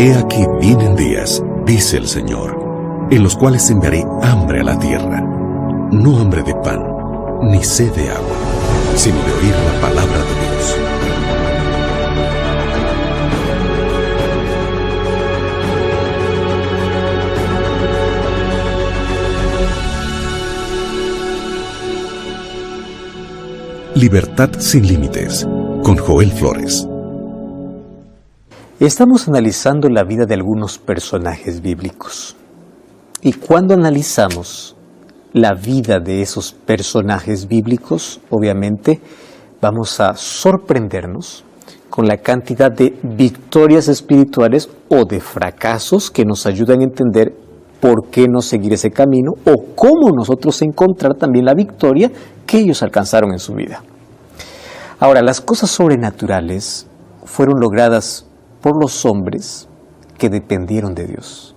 He aquí vienen días, dice el Señor, en los cuales enviaré hambre a la tierra, no hambre de pan, ni sed de agua, sino de oír la palabra de Dios. Libertad sin límites, con Joel Flores. Estamos analizando la vida de algunos personajes bíblicos. Y cuando analizamos la vida de esos personajes bíblicos, obviamente vamos a sorprendernos con la cantidad de victorias espirituales o de fracasos que nos ayudan a entender por qué no seguir ese camino o cómo nosotros encontrar también la victoria que ellos alcanzaron en su vida. Ahora, las cosas sobrenaturales fueron logradas por los hombres que dependieron de Dios.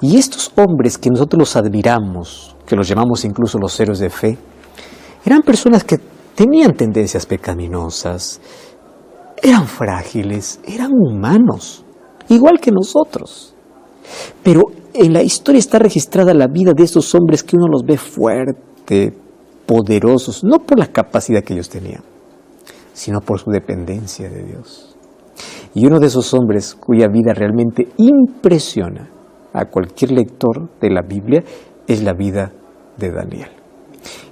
Y estos hombres que nosotros los admiramos, que los llamamos incluso los héroes de fe, eran personas que tenían tendencias pecaminosas, eran frágiles, eran humanos, igual que nosotros. Pero en la historia está registrada la vida de estos hombres que uno los ve fuerte, poderosos, no por la capacidad que ellos tenían, sino por su dependencia de Dios. Y uno de esos hombres cuya vida realmente impresiona a cualquier lector de la Biblia es la vida de Daniel.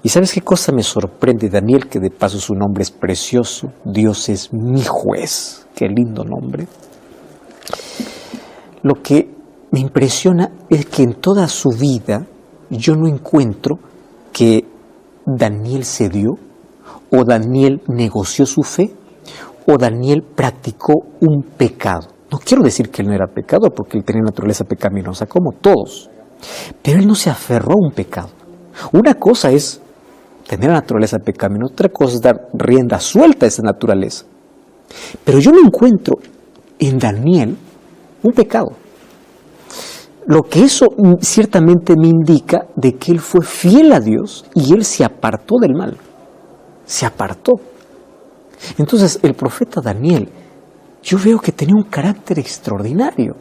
¿Y sabes qué cosa me sorprende Daniel? Que de paso su nombre es precioso. Dios es mi juez. Qué lindo nombre. Lo que me impresiona es que en toda su vida yo no encuentro que Daniel cedió o Daniel negoció su fe o Daniel practicó un pecado. No quiero decir que él no era pecador, porque él tenía naturaleza pecaminosa, como todos. Pero él no se aferró a un pecado. Una cosa es tener la naturaleza pecaminosa, otra cosa es dar rienda suelta a esa naturaleza. Pero yo no encuentro en Daniel un pecado. Lo que eso ciertamente me indica de que él fue fiel a Dios y él se apartó del mal. Se apartó. Entonces, el profeta Daniel, yo veo que tenía un carácter extraordinario.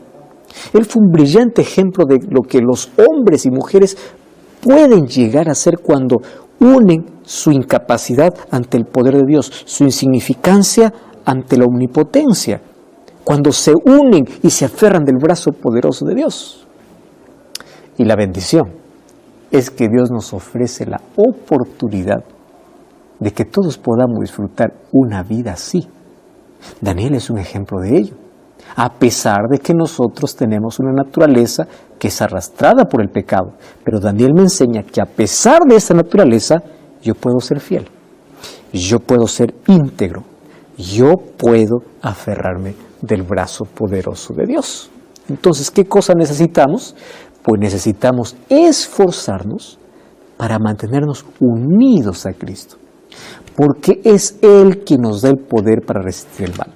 Él fue un brillante ejemplo de lo que los hombres y mujeres pueden llegar a ser cuando unen su incapacidad ante el poder de Dios, su insignificancia ante la omnipotencia, cuando se unen y se aferran del brazo poderoso de Dios. Y la bendición es que Dios nos ofrece la oportunidad de que todos podamos disfrutar una vida así. Daniel es un ejemplo de ello, a pesar de que nosotros tenemos una naturaleza que es arrastrada por el pecado. Pero Daniel me enseña que a pesar de esa naturaleza, yo puedo ser fiel, yo puedo ser íntegro, yo puedo aferrarme del brazo poderoso de Dios. Entonces, ¿qué cosa necesitamos? Pues necesitamos esforzarnos para mantenernos unidos a Cristo, porque es Él quien nos da el poder para resistir el mal.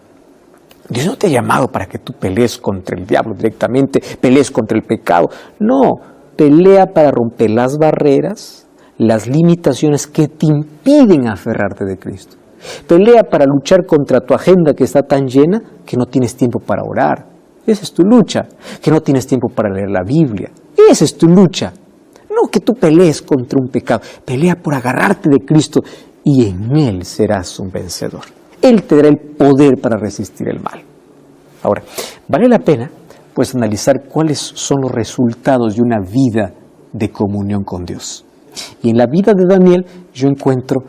Dios no te ha llamado para que tú pelees contra el diablo directamente, pelees contra el pecado. No, pelea para romper las barreras, las limitaciones que te impiden aferrarte de Cristo. Pelea para luchar contra tu agenda que está tan llena que no tienes tiempo para orar. Esa es tu lucha, que no tienes tiempo para leer la Biblia. Esa es tu lucha. No que tú pelees contra un pecado, pelea por agarrarte de Cristo y en Él serás un vencedor. Él te dará el poder para resistir el mal. Ahora, vale la pena pues analizar cuáles son los resultados de una vida de comunión con Dios. Y en la vida de Daniel yo encuentro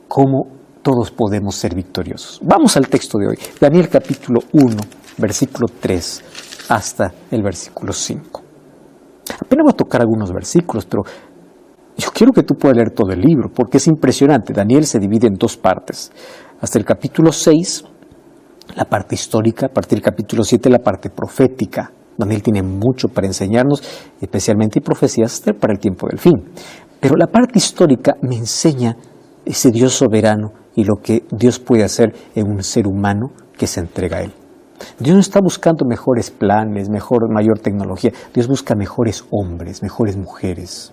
cómo todos podemos ser victoriosos. Vamos al texto de hoy, Daniel capítulo 1, versículo 3 hasta el versículo 5. Apenas voy a tocar algunos versículos, pero yo quiero que tú puedas leer todo el libro, porque es impresionante. Daniel se divide en dos partes. Hasta el capítulo 6, la parte histórica, a partir del capítulo 7, la parte profética. Daniel tiene mucho para enseñarnos, especialmente profecías para el tiempo del fin. Pero la parte histórica me enseña ese Dios soberano y lo que Dios puede hacer en un ser humano que se entrega a Él. Dios no está buscando mejores planes, mayor tecnología. Dios busca mejores hombres, mejores mujeres.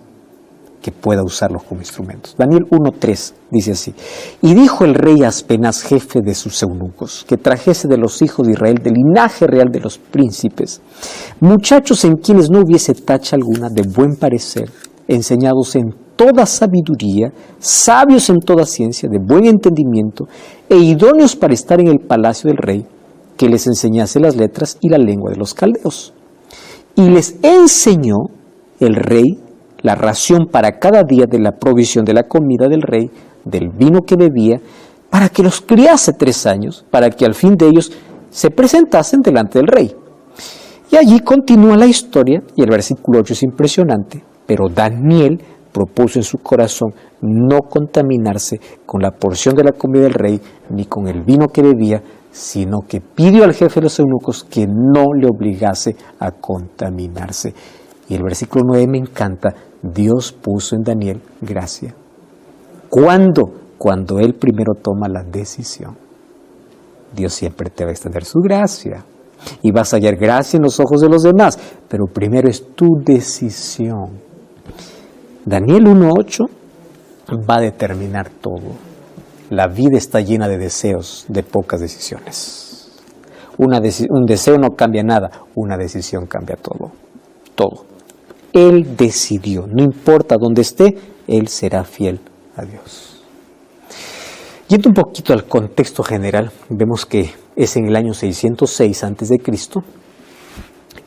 que pueda usarlos como instrumentos. Daniel 1:3 dice así: y dijo el rey a Aspenaz, jefe de sus eunucos, que trajese de los hijos de Israel, del linaje real de los príncipes, muchachos en quienes no hubiese tacha alguna, de buen parecer, enseñados en toda sabiduría, sabios en toda ciencia, de buen entendimiento, e idóneos para estar en el palacio del rey, que les enseñase las letras y la lengua de los caldeos. Y les enseñó el rey la ración para cada día de la provisión de la comida del rey, del vino que bebía, para que los criase 3 años, para que al fin de ellos se presentasen delante del rey. Y allí continúa la historia, y el versículo 8 es impresionante, pero Daniel propuso en su corazón no contaminarse con la porción de la comida del rey, ni con el vino que bebía, sino que pidió al jefe de los eunucos que no le obligase a contaminarse. Y el versículo 9 me encanta: Dios puso en Daniel gracia. ¿Cuándo? Cuando él primero toma la decisión. Dios siempre te va a extender su gracia y vas a hallar gracia en los ojos de los demás, pero primero es tu decisión. Daniel 1:8 va a determinar todo. La vida está llena de deseos, de pocas decisiones. Un deseo no cambia nada, una decisión cambia todo. Todo. Él decidió, no importa dónde esté, él será fiel a Dios. Yendo un poquito al contexto general, vemos que es en el año 606 a.C.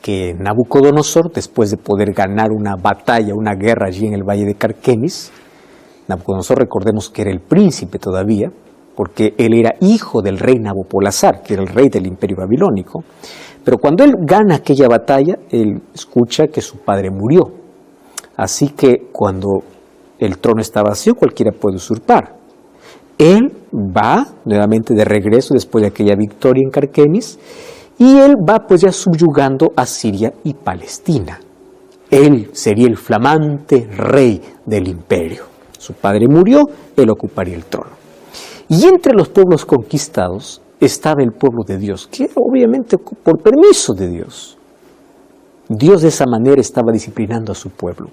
que Nabucodonosor, después de poder ganar una batalla, una guerra allí en el valle de Carquemis, Nabucodonosor, recordemos que era el príncipe todavía, porque él era hijo del rey Nabopolassar, que era el rey del imperio babilónico. Pero cuando él gana aquella batalla, él escucha que su padre murió. Así que cuando el trono está vacío, cualquiera puede usurpar. Él va nuevamente de regreso después de aquella victoria en Carquemis, y él va pues ya subyugando a Siria y Palestina. Él sería el flamante rey del imperio. Su padre murió, él ocuparía el trono. Y entre los pueblos conquistados estaba el pueblo de Dios, que obviamente por permiso de Dios. Dios de esa manera estaba disciplinando a su pueblo,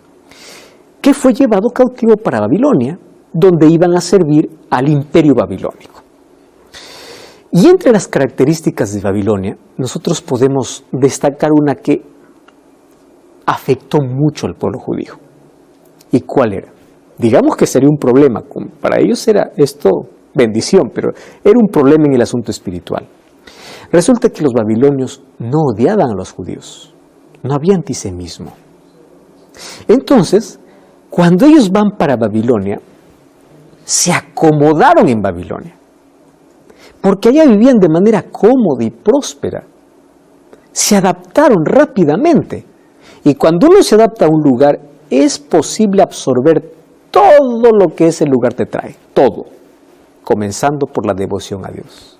que fue llevado cautivo para Babilonia, donde iban a servir al imperio babilónico. Y entre las características de Babilonia, nosotros podemos destacar una que afectó mucho al pueblo judío. ¿Y cuál era? Digamos que sería un problema, para ellos era esto bendición, pero era un problema en el asunto espiritual. Resulta que los babilonios no odiaban a los judíos, no había antisemismo. Entonces, cuando ellos van para Babilonia, se acomodaron en Babilonia, porque allá vivían de manera cómoda y próspera. Se adaptaron rápidamente, y cuando uno se adapta a un lugar, es posible absorber todo lo que ese lugar te trae, todo, comenzando por la devoción a Dios.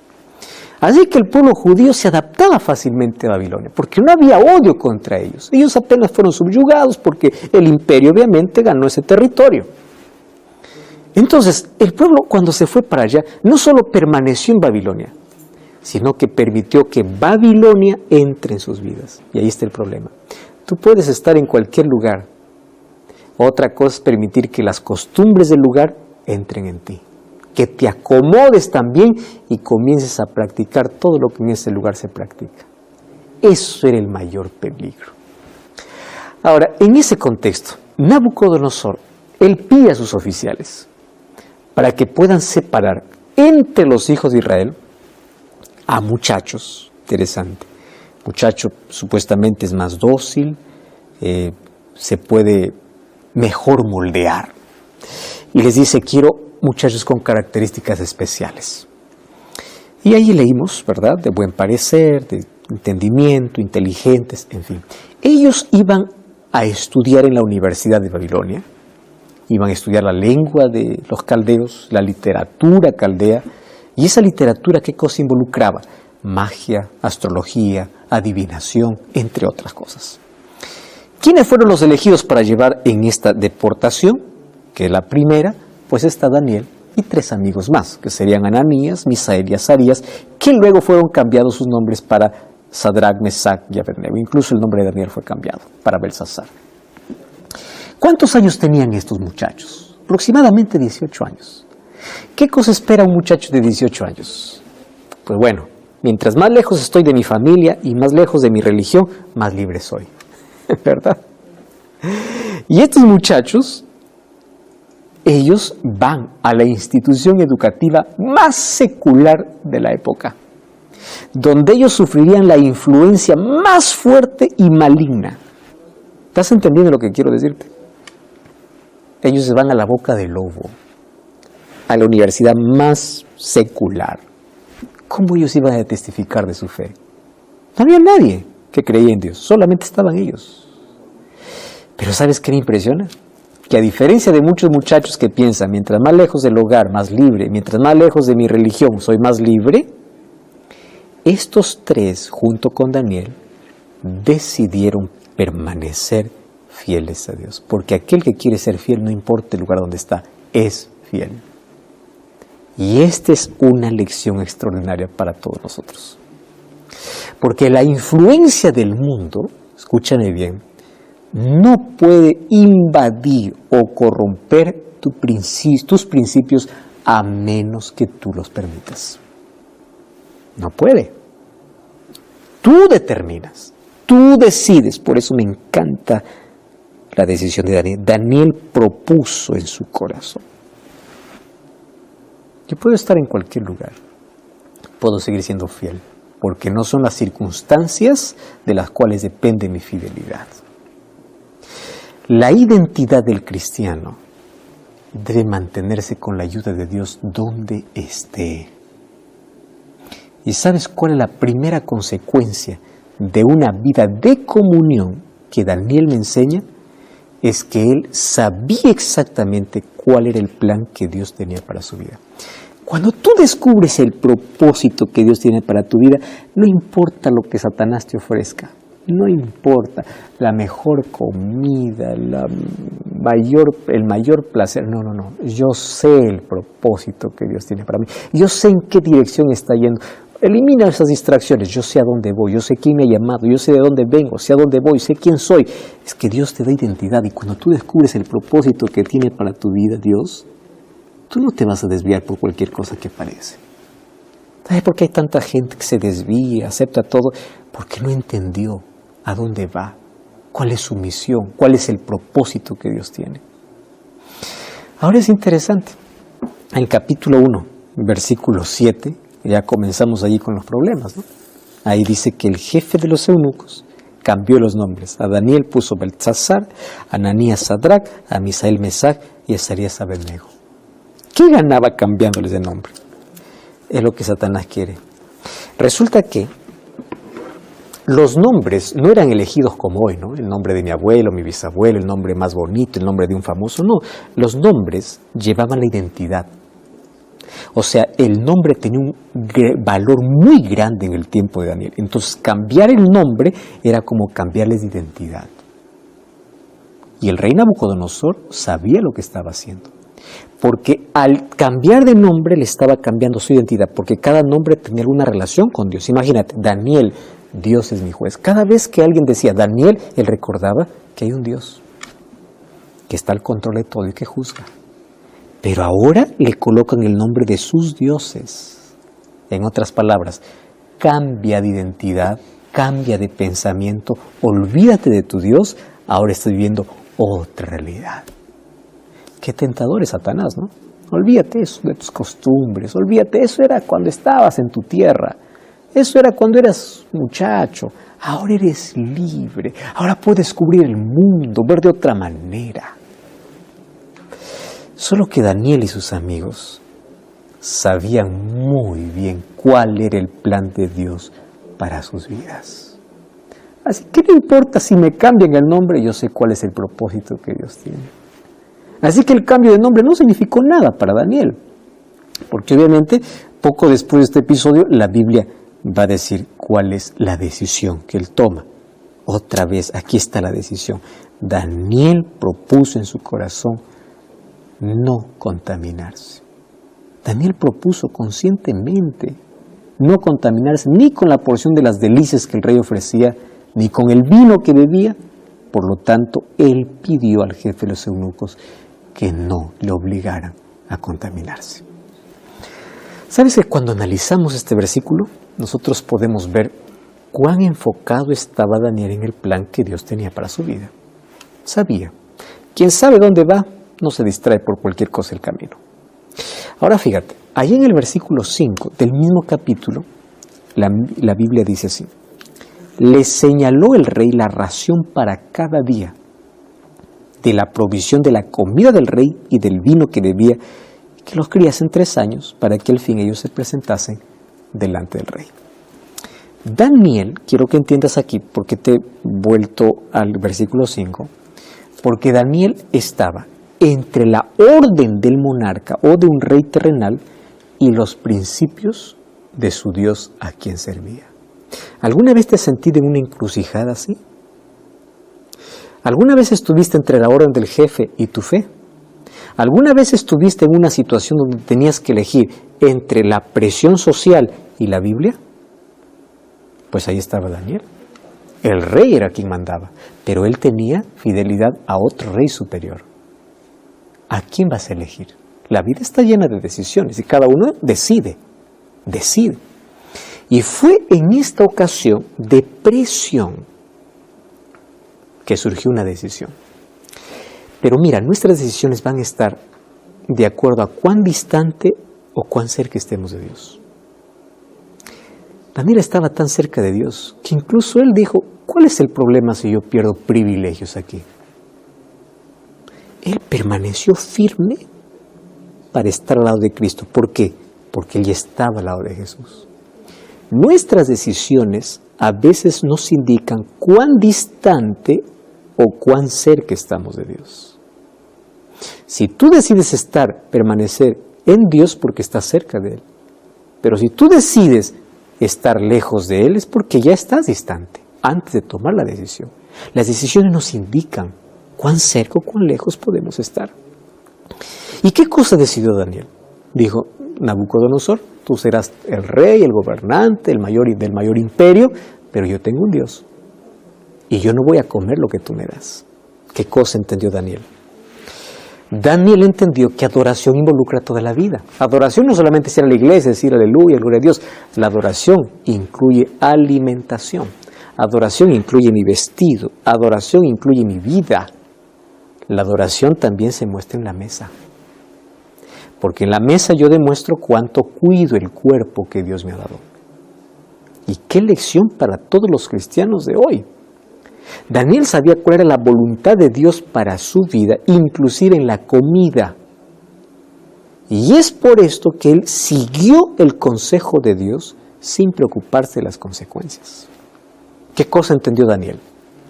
Así que el pueblo judío se adaptaba fácilmente a Babilonia, porque no había odio contra ellos. Ellos apenas fueron subyugados porque el imperio obviamente ganó ese territorio. Entonces, el pueblo cuando se fue para allá, no solo permaneció en Babilonia, sino que permitió que Babilonia entre en sus vidas. Y ahí está el problema. Tú puedes estar en cualquier lugar. Otra cosa es permitir que las costumbres del lugar entren en ti. Que te acomodes también y comiences a practicar todo lo que en ese lugar se practica. Eso era el mayor peligro. Ahora, en ese contexto, Nabucodonosor, él pide a sus oficiales para que puedan separar entre los hijos de Israel a muchachos, interesante, muchacho supuestamente es más dócil, se puede mejor moldear, y les dice: quiero muchachos con características especiales. Y ahí leímos, ¿verdad?, de buen parecer, de entendimiento, inteligentes, en fin. Ellos iban a estudiar en la Universidad de Babilonia, iban a estudiar la lengua de los caldeos, la literatura caldea, y esa literatura, ¿qué cosa involucraba? Magia, astrología, adivinación, entre otras cosas. ¿Quiénes fueron los elegidos para llevar en esta deportación? Que la primera, pues está Daniel y 3 amigos más, que serían Ananías, Misael y Azarías, que luego fueron cambiados sus nombres para Sadrach, Mesach y Abednego. Incluso el nombre de Daniel fue cambiado para Belsasar. ¿Cuántos años tenían estos muchachos? Aproximadamente 18 años. ¿Qué cosa espera un muchacho de 18 años? Pues bueno, mientras más lejos estoy de mi familia y más lejos de mi religión, más libre soy. ¿Verdad? Y estos muchachos, ellos van a la institución educativa más secular de la época, donde ellos sufrirían la influencia más fuerte y maligna. ¿Estás entendiendo lo que quiero decirte? Ellos se van a la boca del lobo, a la universidad más secular. ¿Cómo ellos iban a testificar de su fe? No había nadie que creía en Dios, solamente estaban ellos. Pero ¿sabes qué me impresiona? Que a diferencia de muchos muchachos que piensan, mientras más lejos del hogar, más libre, mientras más lejos de mi religión, soy más libre, estos tres, junto con Daniel, decidieron permanecer fieles a Dios. Porque aquel que quiere ser fiel, no importa el lugar donde está, es fiel. Y esta es una lección extraordinaria para todos nosotros. Porque la influencia del mundo, escúchame bien, no puede invadir o corromper tus principios a menos que tú los permitas. No puede. Tú determinas, tú decides. Por eso me encanta la decisión de Daniel. Daniel propuso en su corazón: yo puedo estar en cualquier lugar, puedo seguir siendo fiel, porque no son las circunstancias de las cuales depende mi fidelidad. La identidad del cristiano debe mantenerse con la ayuda de Dios donde esté. ¿Y sabes cuál es la primera consecuencia de una vida de comunión que Daniel me enseña? Es que él sabía exactamente cuál era el plan que Dios tenía para su vida. Cuando tú descubres el propósito que Dios tiene para tu vida, no importa lo que Satanás te ofrezca, no importa la mejor comida, el mayor placer, no. Yo sé el propósito que Dios tiene para mí, yo sé en qué dirección está yendo. Elimina esas distracciones, yo sé a dónde voy, yo sé quién me ha llamado, yo sé de dónde vengo, sé a dónde voy, sé quién soy. Es que Dios te da identidad, y cuando tú descubres el propósito que tiene para tu vida Dios, tú no te vas a desviar por cualquier cosa que parece. ¿Sabes por qué hay tanta gente que se desvía, acepta todo? Porque no entendió a dónde va, cuál es su misión, cuál es el propósito que Dios tiene. Ahora es interesante, en el capítulo 1, versículo 7, ya comenzamos allí con los problemas, ¿no? Ahí dice que el jefe de los eunucos cambió los nombres. A Daniel puso Beltsasar, a Ananías Sadrac, a Misael Mesac y a Azarías Abednego. ¿Qué ganaba cambiándoles de nombre? Es lo que Satanás quiere. Resulta que los nombres no eran elegidos como hoy, ¿no? El nombre de mi abuelo, mi bisabuelo, el nombre más bonito, el nombre de un famoso. No, los nombres llevaban la identidad. O sea, el nombre tenía un valor muy grande en el tiempo de Daniel. Entonces, cambiar el nombre era como cambiarles de identidad. Y el rey Nabucodonosor sabía lo que estaba haciendo. Porque al cambiar de nombre le estaba cambiando su identidad, porque cada nombre tenía alguna relación con Dios. Imagínate, Daniel, Dios es mi juez. Cada vez que alguien decía Daniel, él recordaba que hay un Dios que está al control de todo y que juzga. Pero ahora le colocan el nombre de sus dioses. En otras palabras, cambia de identidad, cambia de pensamiento, olvídate de tu Dios, ahora estás viviendo otra realidad. Qué tentador es Satanás, ¿no? Olvídate eso de tus costumbres, olvídate, eso era cuando estabas en tu tierra, eso era cuando eras muchacho, ahora eres libre, ahora puedes descubrir el mundo, ver de otra manera. Solo que Daniel y sus amigos sabían muy bien cuál era el plan de Dios para sus vidas. Así que no importa si me cambian el nombre, yo sé cuál es el propósito que Dios tiene. Así que el cambio de nombre no significó nada para Daniel, porque obviamente poco después de este episodio la Biblia va a decir cuál es la decisión que él toma. Otra vez, aquí está la decisión. Daniel propuso en su corazón no contaminarse. Daniel propuso conscientemente no contaminarse ni con la porción de las delicias que el rey ofrecía, ni con el vino que bebía, Por lo tanto, él pidió al jefe de los eunucos que no le obligaran a contaminarse. ¿Sabes que cuando analizamos este versículo, nosotros podemos ver cuán enfocado estaba Daniel en el plan que Dios tenía para su vida? Sabía. Quien sabe dónde va, no se distrae por cualquier cosa del camino. Ahora fíjate, ahí en el versículo 5 del mismo capítulo, la Biblia dice así: le señaló el rey la ración para cada día, de la provisión de la comida del rey y del vino que bebía, que los criasen 3 años, para que al fin ellos se presentasen delante del rey. Daniel, quiero que entiendas aquí, porque te he vuelto al versículo 5, porque Daniel estaba entre la orden del monarca o de un rey terrenal y los principios de su Dios a quien servía. ¿Alguna vez te has sentido en una encrucijada así? ¿Alguna vez estuviste entre la orden del jefe y tu fe? ¿Alguna vez estuviste en una situación donde tenías que elegir entre la presión social y la Biblia? Pues ahí estaba Daniel. El rey era quien mandaba, pero él tenía fidelidad a otro rey superior. ¿A quién vas a elegir? La vida está llena de decisiones y cada uno decide. Y fue en esta ocasión de presión que surgió una decisión. Pero mira, nuestras decisiones van a estar de acuerdo a cuán distante o cuán cerca estemos de Dios. Daniel estaba tan cerca de Dios que incluso él dijo: ¿cuál es el problema si yo pierdo privilegios aquí? Él permaneció firme para estar al lado de Cristo. ¿Por qué? Porque él ya estaba al lado de Jesús. Nuestras decisiones a veces nos indican cuán distante o cuán cerca estamos de Dios. Si tú decides permanecer en Dios, porque estás cerca de Él. Pero si tú decides estar lejos de Él, es porque ya estás distante antes de tomar la decisión. Las decisiones nos indican cuán cerca o cuán lejos podemos estar. ¿Y qué cosa decidió Daniel? Dijo: Nabucodonosor, tú serás el rey, el gobernante, del mayor imperio, pero yo tengo un Dios. Y yo no voy a comer lo que tú me das. ¿Qué cosa entendió Daniel? Daniel entendió que adoración involucra toda la vida. Adoración no solamente es ir a la iglesia, decir aleluya, gloria a Dios. La adoración incluye alimentación. Adoración incluye mi vestido. Adoración incluye mi vida. La adoración también se muestra en la mesa. Porque en la mesa yo demuestro cuánto cuido el cuerpo que Dios me ha dado. Y qué lección para todos los cristianos de hoy. Daniel sabía cuál era la voluntad de Dios para su vida, inclusive en la comida. Y es por esto que él siguió el consejo de Dios sin preocuparse de las consecuencias. ¿Qué cosa entendió Daniel?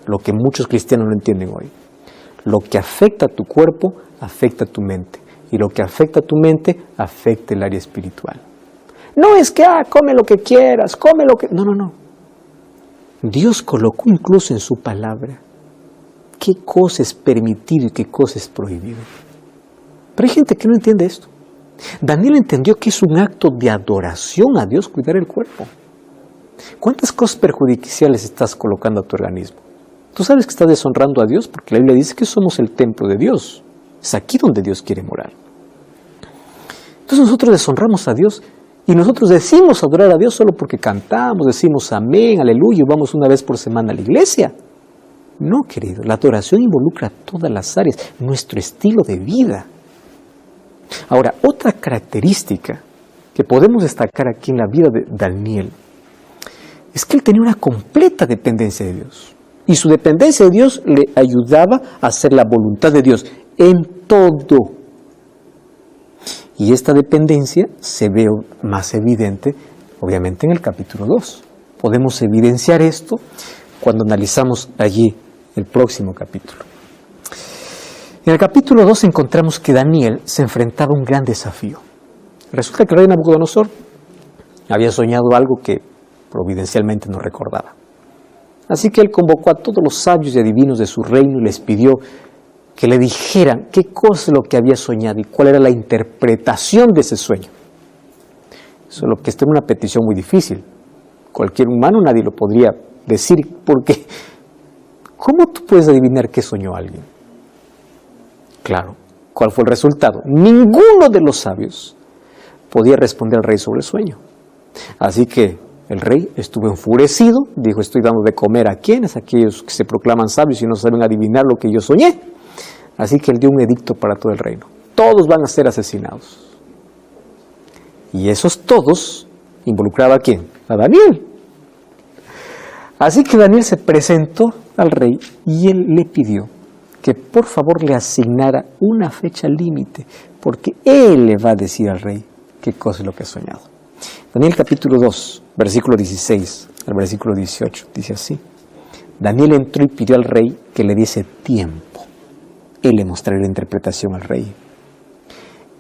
Lo que muchos cristianos no entienden hoy. Lo que afecta a tu cuerpo, afecta a tu mente. Y lo que afecta a tu mente, afecta el área espiritual. No es que, come lo que quieras, come lo que... No. Dios colocó incluso en su palabra qué cosa es permitido y qué cosa es prohibido. Pero hay gente que no entiende esto. Daniel entendió que es un acto de adoración a Dios cuidar el cuerpo. ¿Cuántas cosas perjudiciales estás colocando a tu organismo? Tú sabes que estás deshonrando a Dios porque la Biblia dice que somos el templo de Dios. Es aquí donde Dios quiere morar. Entonces nosotros deshonramos a Dios. Y nosotros decimos adorar a Dios solo porque cantamos, decimos amén, aleluya, vamos una vez por semana a la iglesia. No, querido, la adoración involucra todas las áreas, nuestro estilo de vida. Ahora, otra característica que podemos destacar aquí en la vida de Daniel es que él tenía una completa dependencia de Dios. Y su dependencia de Dios le ayudaba a hacer la voluntad de Dios en todo. Y esta dependencia se ve más evidente, obviamente, en el capítulo 2. Podemos evidenciar esto cuando analizamos allí el próximo capítulo. En el capítulo 2 encontramos que Daniel se enfrentaba a un gran desafío. Resulta que el rey Nabucodonosor había soñado algo que providencialmente no recordaba. Así que él convocó a todos los sabios y adivinos de su reino y les pidió que le dijeran qué cosa es lo que había soñado y cuál era la interpretación de ese sueño. Solo que esta era una petición muy difícil. Cualquier humano, nadie lo podría decir, porque ¿Cómo tú puedes adivinar qué soñó alguien? Claro, ¿cuál fue el resultado? Ninguno de los sabios podía responder al rey sobre el sueño. Así que el rey estuvo enfurecido, dijo, estoy dando de comer a quienes, aquellos que se proclaman sabios y no saben adivinar lo que yo soñé. Así que él dio un edicto para todo el reino. Todos van a ser asesinados. Y esos todos involucraba ¿a quién? A Daniel. Así que Daniel se presentó al rey y él le pidió que por favor le asignara una fecha límite, porque él le va a decir al rey qué cosa es lo que ha soñado. Daniel capítulo 2, versículo 16 al versículo 18, dice así. Daniel entró y pidió al rey que le diese tiempo. Él le mostraría la interpretación al rey.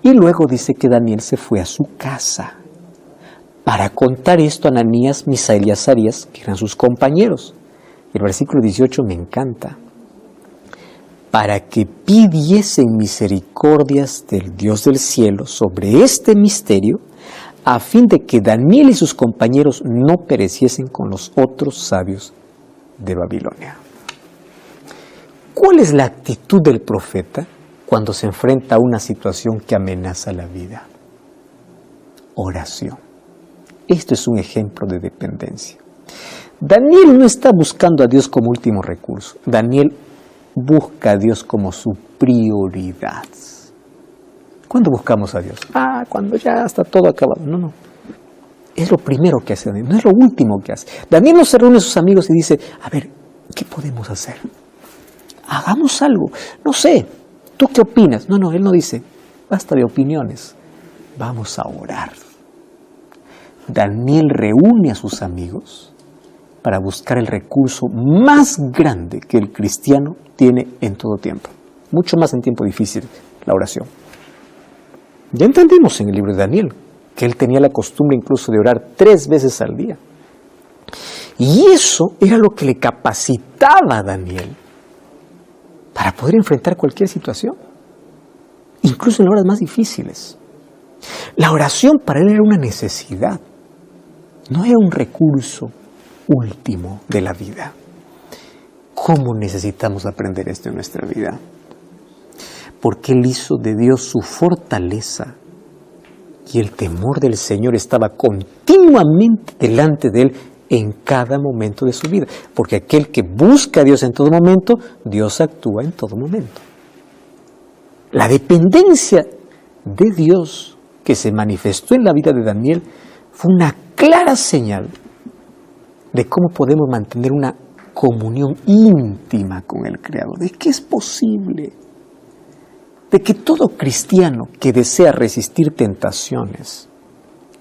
Y luego dice que Daniel se fue a su casa para contar esto a Ananías, Misael y Azarías, que eran sus compañeros. El versículo 18 me encanta. Para que pidiesen misericordias del Dios del cielo sobre este misterio, a fin de que Daniel y sus compañeros no pereciesen con los otros sabios de Babilonia. ¿Cuál es la actitud del profeta cuando se enfrenta a una situación que amenaza la vida? Oración. Esto es un ejemplo de dependencia. Daniel no está buscando a Dios como último recurso. Daniel busca a Dios como su prioridad. ¿Cuándo buscamos a Dios? Cuando ya está todo acabado. No. Es lo primero que hace Daniel, no es lo último que hace. Daniel no se reúne a sus amigos y dice, a ver, ¿qué podemos hacer? Hagamos algo. No sé, ¿tú qué opinas? No, él no dice, basta de opiniones. Vamos a orar. Daniel reúne a sus amigos para buscar el recurso más grande que el cristiano tiene en todo tiempo. Mucho más en tiempo difícil, la oración. Ya entendimos en el libro de Daniel que él tenía la costumbre incluso de orar 3 veces al día. Y eso era lo que le capacitaba a Daniel para poder enfrentar cualquier situación, incluso en las horas más difíciles. La oración para él era una necesidad, no era un recurso último de la vida. ¿Cómo necesitamos aprender esto en nuestra vida? Porque él hizo de Dios su fortaleza y el temor del Señor estaba continuamente delante de él en cada momento de su vida. Porque aquel que busca a Dios en todo momento, Dios actúa en todo momento. La dependencia de Dios que se manifestó en la vida de Daniel fue una clara señal de cómo podemos mantener una comunión íntima con el Creador, de que es posible, de que todo cristiano que desea resistir tentaciones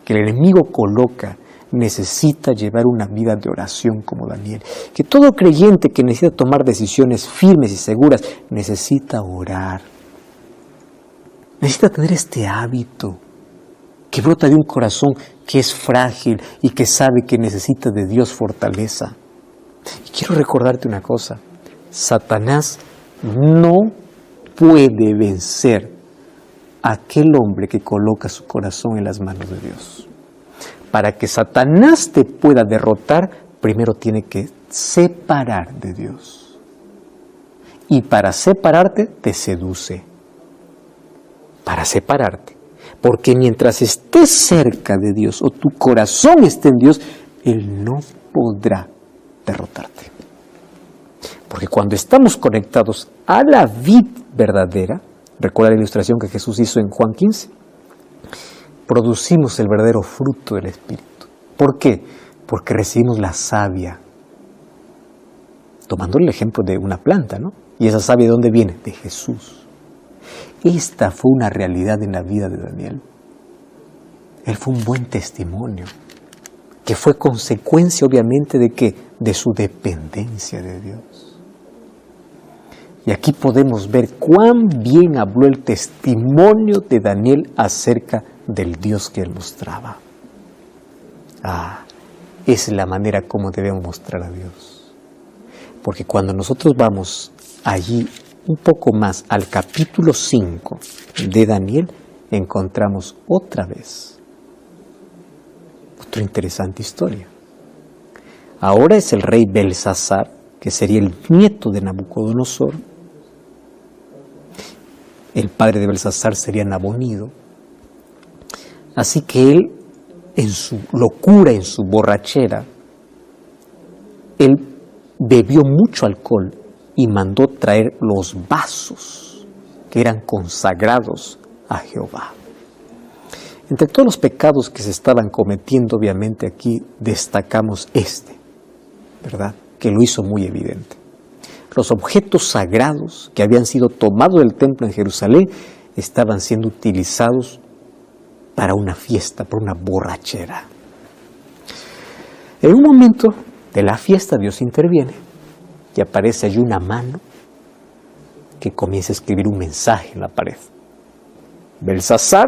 que el enemigo coloca necesita llevar una vida de oración como Daniel, que todo creyente que necesita tomar decisiones firmes y seguras necesita orar, necesita tener este hábito que brota de un corazón que es frágil y que sabe que necesita de Dios fortaleza. Y quiero recordarte una cosa, Satanás no puede vencer a aquel hombre que coloca su corazón en las manos de Dios. Para que Satanás te pueda derrotar, primero tiene que separar de Dios. Y para separarte, te seduce. Para separarte. Porque mientras estés cerca de Dios o tu corazón esté en Dios, Él no podrá derrotarte. Porque cuando estamos conectados a la vid verdadera, recuerda la ilustración que Jesús hizo en Juan 15, producimos el verdadero fruto del Espíritu. ¿Por qué? Porque recibimos la savia. Tomando el ejemplo de una planta, ¿no? ¿Y esa savia de dónde viene? De Jesús. Esta fue una realidad en la vida de Daniel. Él fue un buen testimonio, que fue consecuencia obviamente de que de su dependencia de Dios. Y aquí podemos ver cuán bien habló el testimonio de Daniel acerca del Dios que él mostraba. Es la manera como debemos mostrar a Dios. Porque cuando nosotros vamos allí un poco más al capítulo 5 de Daniel, encontramos otra vez otra interesante historia. Ahora es el rey Belsasar que sería el nieto de Nabucodonosor. El padre de Belsasar sería Nabonido. Así que él, en su locura, en su borrachera, él bebió mucho alcohol y mandó traer los vasos que eran consagrados a Jehová. Entre todos los pecados que se estaban cometiendo, obviamente aquí destacamos ¿verdad? Que lo hizo muy evidente. Los objetos sagrados que habían sido tomados del templo en Jerusalén estaban siendo utilizados para una fiesta, para una borrachera. En un momento de la fiesta Dios interviene y aparece allí una mano que comienza a escribir un mensaje en la pared. Belsasar,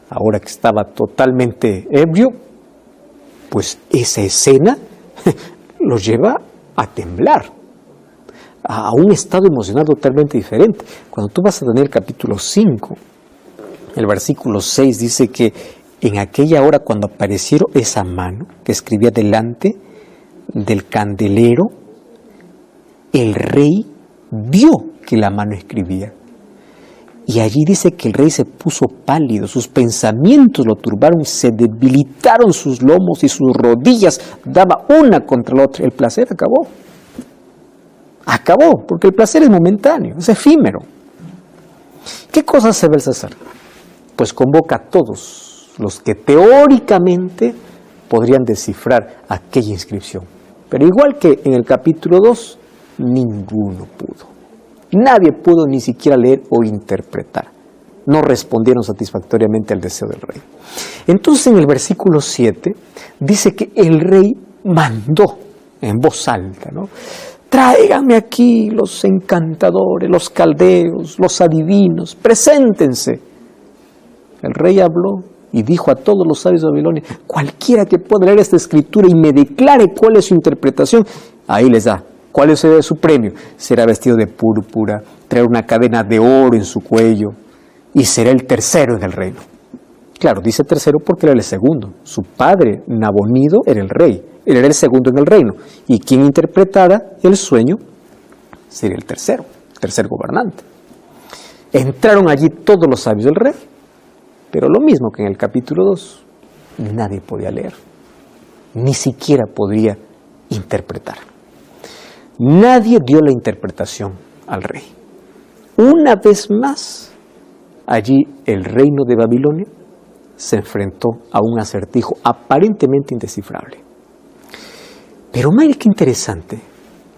ahora que estaba totalmente ebrio, pues esa escena lo lleva a temblar, a un estado emocional totalmente diferente. Cuando tú vas a Daniel capítulo 5, el versículo 6 dice que en aquella hora cuando apareció esa mano que escribía delante del candelero, el rey vio que la mano escribía. Y allí dice que el rey se puso pálido, sus pensamientos lo turbaron, se debilitaron sus lomos y sus rodillas, daba una contra la otra. El placer acabó. Acabó, porque el placer es momentáneo, es efímero. ¿Qué cosa hace Belsasar? Pues convoca a todos los que teóricamente podrían descifrar aquella inscripción. Pero igual que en el capítulo 2, ninguno pudo. Nadie pudo ni siquiera leer o interpretar. No respondieron satisfactoriamente al deseo del rey. Entonces en el versículo 7 dice que el rey mandó en voz alta, ¿no? Tráiganme aquí los encantadores, los caldeos, los adivinos, preséntense. El rey habló y dijo a todos los sabios de Babilonia, cualquiera que pueda leer esta escritura y me declare cuál es su interpretación, ahí les da. ¿Cuál es su premio? Será vestido de púrpura, traer una cadena de oro en su cuello y será el tercero en el reino. Claro, dice tercero porque era el segundo. Su padre, Nabonido, era el rey. Él era el segundo en el reino. Y quien interpretara el sueño sería el tercer gobernante. Entraron allí todos los sabios del rey, pero lo mismo que en el capítulo 2, nadie podía leer, ni siquiera podría interpretar. Nadie dio la interpretación al rey. Una vez más, allí el reino de Babilonia se enfrentó a un acertijo aparentemente indescifrable. Pero mire qué interesante,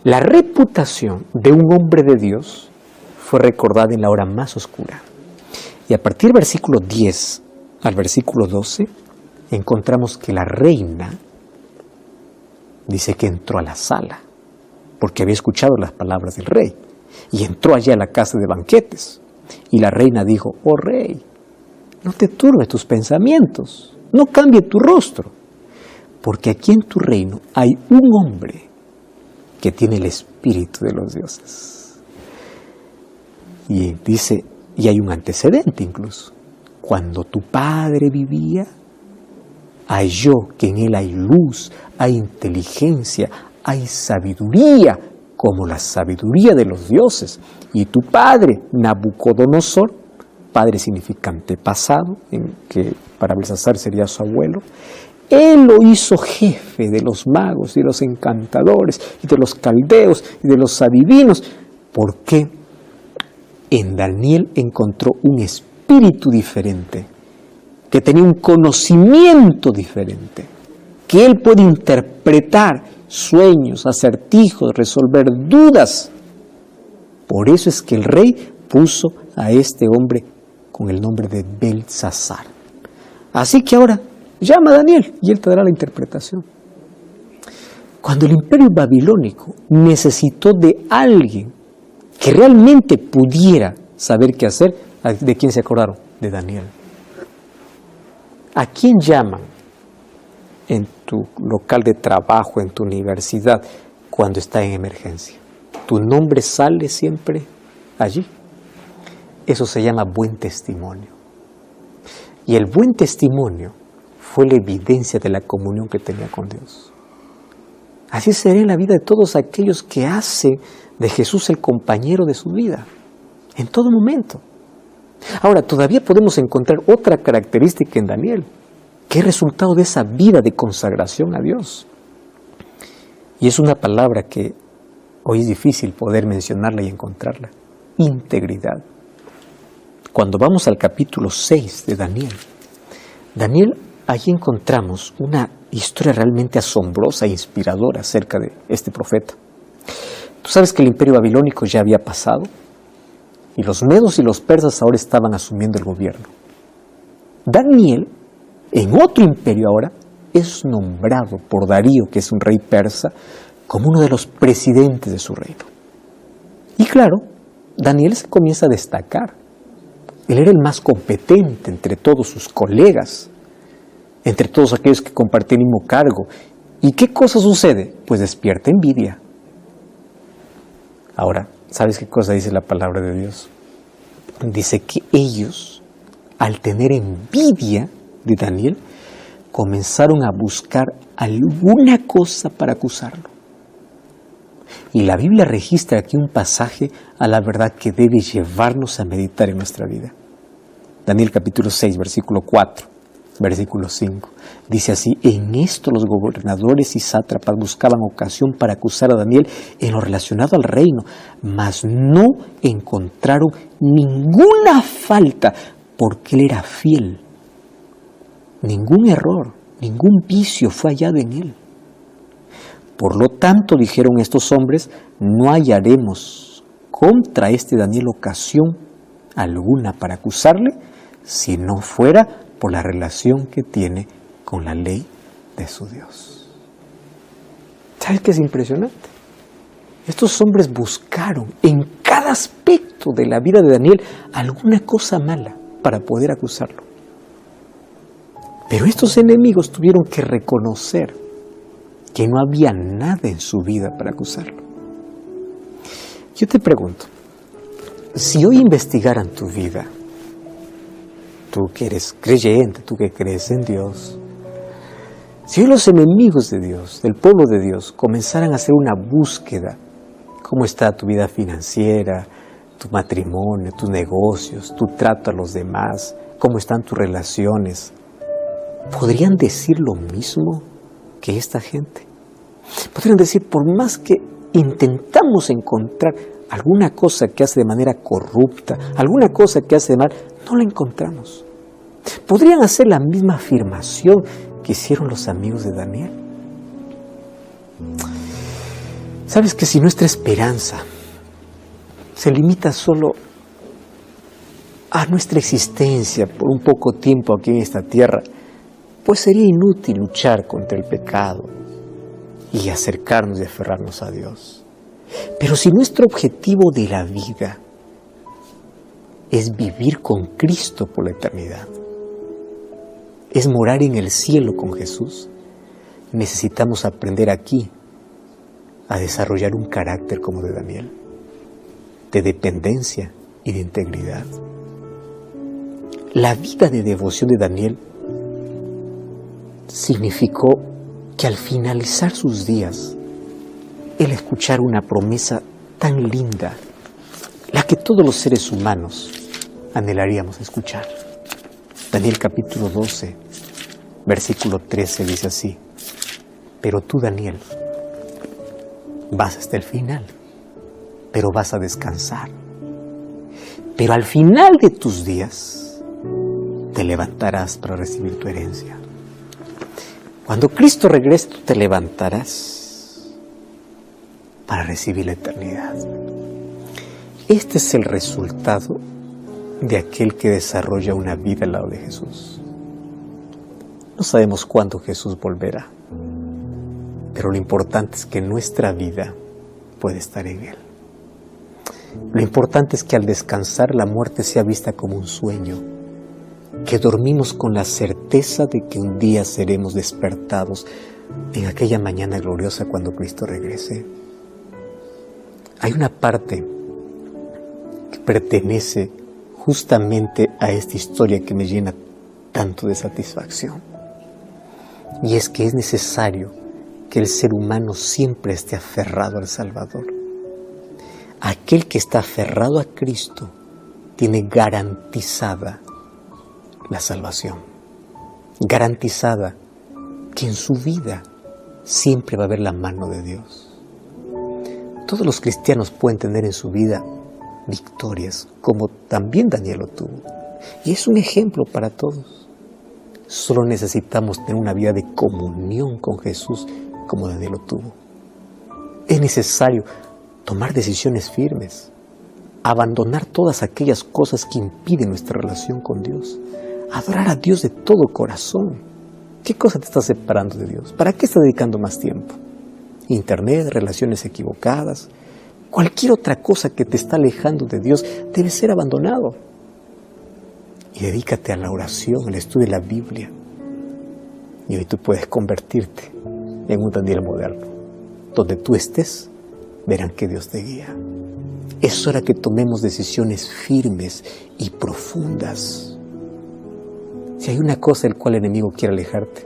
la reputación de un hombre de Dios fue recordada en la hora más oscura. Y a partir del versículo 10 al versículo 12, encontramos que la reina dice que entró a la sala, porque había escuchado las palabras del rey, y entró allá a la casa de banquetes. Y la reina dijo, oh rey, no te turbes tus pensamientos, no cambie tu rostro, porque aquí en tu reino hay un hombre que tiene el espíritu de los dioses. Y dice, y hay un antecedente incluso, cuando tu padre vivía, halló que en él hay luz, hay inteligencia, hay sabiduría, como la sabiduría de los dioses. Y tu padre, Nabucodonosor, padre significa antepasado, en que para Belsasar sería su abuelo, él lo hizo jefe de los magos y de los encantadores y de los caldeos y de los adivinos, porque en Daniel encontró un espíritu diferente, que tenía un conocimiento diferente, que él puede interpretar sueños, acertijos, resolver dudas. Por eso es que el rey puso a este hombre con el nombre de Belsasar. Así que ahora llama a Daniel y él te dará la interpretación. Cuando el imperio babilónico necesitó de alguien que realmente pudiera saber qué hacer, ¿de quién se acordaron? De Daniel. ¿A quién llaman en tu local de trabajo, en tu universidad, cuando está en emergencia? ¿Tu nombre sale siempre allí? Eso se llama buen testimonio. Y el buen testimonio fue la evidencia de la comunión que tenía con Dios. Así será en la vida de todos aquellos que hacen de Jesús el compañero de su vida, en todo momento. Ahora, todavía podemos encontrar otra característica en Daniel, que es resultado de esa vida de consagración a Dios. Y es una palabra que hoy es difícil poder mencionarla y encontrarla: integridad. Cuando vamos al capítulo 6 de Daniel, allí encontramos una historia realmente asombrosa e inspiradora acerca de este profeta. Tú sabes que el imperio babilónico ya había pasado y los medos y los persas ahora estaban asumiendo el gobierno. Daniel, en otro imperio ahora, es nombrado por Darío, que es un rey persa, como uno de los presidentes de su reino. Y claro, Daniel se comienza a destacar. Él era el más competente entre todos sus colegas, entre todos aquellos que compartían el mismo cargo. ¿Y qué cosa sucede? Pues despierta envidia. Ahora, ¿sabes qué cosa dice la palabra de Dios? Dice que ellos, al tener envidia de Daniel, comenzaron a buscar alguna cosa para acusarlo. Y la Biblia registra aquí un pasaje a la verdad que debe llevarnos a meditar en nuestra vida. Daniel capítulo 6, versículo 4, versículo 5. Dice así: en esto los gobernadores y sátrapas buscaban ocasión para acusar a Daniel en lo relacionado al reino, mas no encontraron ninguna falta, porque él era fiel. Ningún error, ningún vicio fue hallado en él. Por lo tanto, dijeron estos hombres, no hallaremos contra este Daniel ocasión alguna para acusarle, si no fuera por la relación que tiene con la ley de su Dios. ¿Sabes qué es impresionante? Estos hombres buscaron en cada aspecto de la vida de Daniel alguna cosa mala para poder acusarlo. Pero estos enemigos tuvieron que reconocer que no había nada en su vida para acusarlo. Yo te pregunto, si hoy investigaran tu vida, tú que eres creyente, tú que crees en Dios, si hoy los enemigos de Dios, del pueblo de Dios, comenzaran a hacer una búsqueda, ¿cómo está tu vida financiera, tu matrimonio, tus negocios, tu trato a los demás, cómo están tus relaciones? ¿Podrían decir lo mismo que esta gente? Podrían decir, por más que intentamos encontrar alguna cosa que hace de manera corrupta, alguna cosa que hace de mal, no la encontramos. ¿Podrían hacer la misma afirmación que hicieron los amigos de Daniel? ¿Sabes que si nuestra esperanza se limita solo a nuestra existencia por un poco tiempo aquí en esta tierra, pues sería inútil luchar contra el pecado y acercarnos y aferrarnos a Dios? Pero si nuestro objetivo de la vida es vivir con Cristo por la eternidad, es morar en el cielo con Jesús, necesitamos aprender aquí a desarrollar un carácter como de Daniel, de dependencia y de integridad. La vida de devoción de Daniel significó que al finalizar sus días, él escuchara una promesa tan linda, la que todos los seres humanos anhelaríamos escuchar. Daniel capítulo 12, versículo 13 dice así: pero tú, Daniel, vas hasta el final, pero vas a descansar. Pero al final de tus días, te levantarás para recibir tu herencia. Cuando Cristo regrese, tú te levantarás para recibir la eternidad. Este es el resultado de aquel que desarrolla una vida al lado de Jesús. No sabemos cuándo Jesús volverá, pero lo importante es que nuestra vida puede estar en Él. Lo importante es que al descansar la muerte sea vista como un sueño, que dormimos con la certeza de que un día seremos despertados en aquella mañana gloriosa cuando Cristo regrese. Hay una parte que pertenece justamente a esta historia que me llena tanto de satisfacción, y es que es necesario que el ser humano siempre esté aferrado al Salvador. Aquel que está aferrado a Cristo tiene garantizada la salvación, garantizada que en su vida siempre va a haber la mano de Dios. Todos los cristianos pueden tener en su vida victorias, como también Daniel lo tuvo. Y es un ejemplo para todos. Solo necesitamos tener una vida de comunión con Jesús, como Daniel lo tuvo. Es necesario tomar decisiones firmes, abandonar todas aquellas cosas que impiden nuestra relación con Dios, adorar a Dios de todo corazón. ¿Qué cosa te está separando de Dios? ¿Para qué estás dedicando más tiempo? Internet, relaciones equivocadas, cualquier otra cosa que te está alejando de Dios debe ser abandonado. Y dedícate a la oración, al estudio de la Biblia. Y hoy tú puedes convertirte en un Daniel moderno. Donde tú estés, verán que Dios te guía. Es hora que tomemos decisiones firmes y profundas. Si hay una cosa del cual el enemigo quiere alejarte,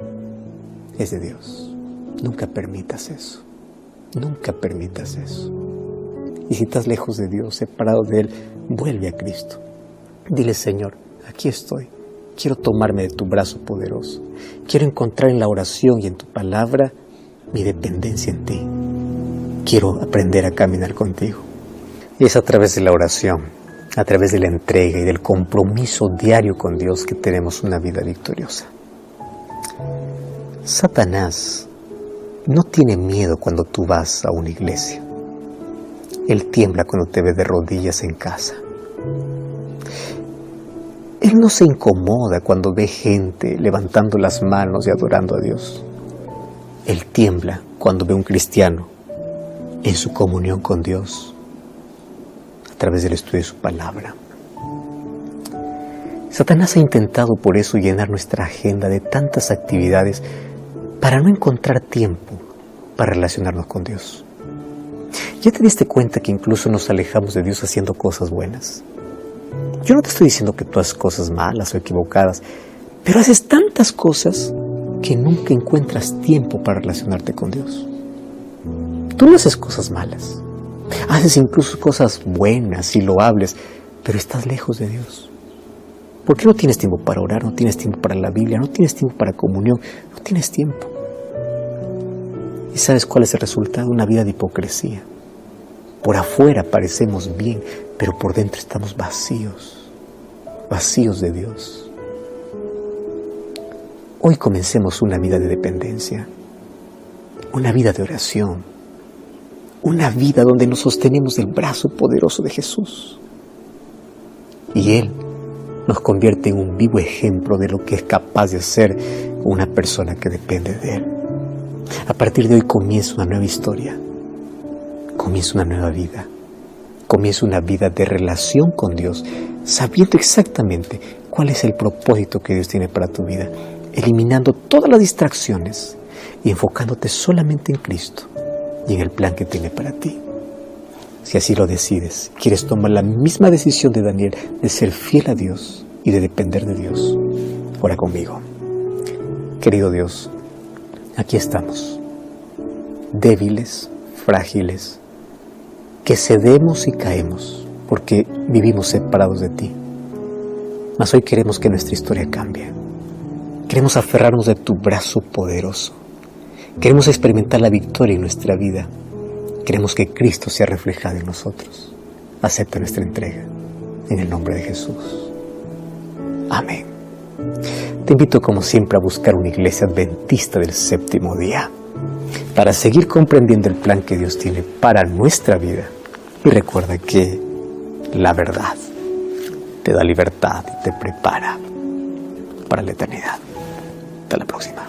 es de Dios. Nunca permitas eso. Nunca permitas eso. Y si estás lejos de Dios, separado de Él, vuelve a Cristo. Dile: Señor, aquí estoy. Quiero tomarme de tu brazo poderoso. Quiero encontrar en la oración y en tu palabra mi dependencia en ti. Quiero aprender a caminar contigo. Y es a través de la oración, a través de la entrega y del compromiso diario con Dios que tenemos una vida victoriosa. Satanás no tiene miedo cuando tú vas a una iglesia. Él tiembla cuando te ve de rodillas en casa. Él no se incomoda cuando ve gente levantando las manos y adorando a Dios. Él tiembla cuando ve a un cristiano en su comunión con Dios a través del estudio de su palabra. Satanás ha intentado por eso llenar nuestra agenda de tantas actividades para no encontrar tiempo para relacionarnos con Dios. ¿Ya te diste cuenta que incluso nos alejamos de Dios haciendo cosas buenas? Yo no te estoy diciendo que tú haces cosas malas o equivocadas, pero haces tantas cosas que nunca encuentras tiempo para relacionarte con Dios. Tú no haces cosas malas, haces incluso cosas buenas y loables, pero estás lejos de Dios. ¿Por qué no tienes tiempo para orar? No tienes tiempo para la Biblia, no tienes tiempo para comunión, no tienes tiempo. ¿Y sabes cuál es el resultado? Una vida de hipocresía. Por afuera parecemos bien, pero por dentro estamos vacíos, vacíos de Dios. Hoy comencemos una vida de dependencia, una vida de oración, una vida donde nos sostenemos del brazo poderoso de Jesús. Y Él nos convierte en un vivo ejemplo de lo que es capaz de hacer una persona que depende de Él. A partir de hoy comienza una nueva historia, comienza una nueva vida, comienza una vida de relación con Dios, sabiendo exactamente cuál es el propósito que Dios tiene para tu vida, eliminando todas las distracciones y enfocándote solamente en Cristo y en el plan que tiene para ti. Si así lo decides, quieres tomar la misma decisión de Daniel de ser fiel a Dios y de depender de Dios, ora conmigo. Querido Dios, aquí estamos, débiles, frágiles, que cedemos y caemos porque vivimos separados de ti. Mas hoy queremos que nuestra historia cambie. Queremos aferrarnos de tu brazo poderoso. Queremos experimentar la victoria en nuestra vida. Queremos que Cristo sea reflejado en nosotros. Acepta nuestra entrega. En el nombre de Jesús. Amén. Te invito como siempre a buscar una iglesia adventista del séptimo día para seguir comprendiendo el plan que Dios tiene para nuestra vida. Y recuerda que la verdad te da libertad y te prepara para la eternidad. Hasta la próxima.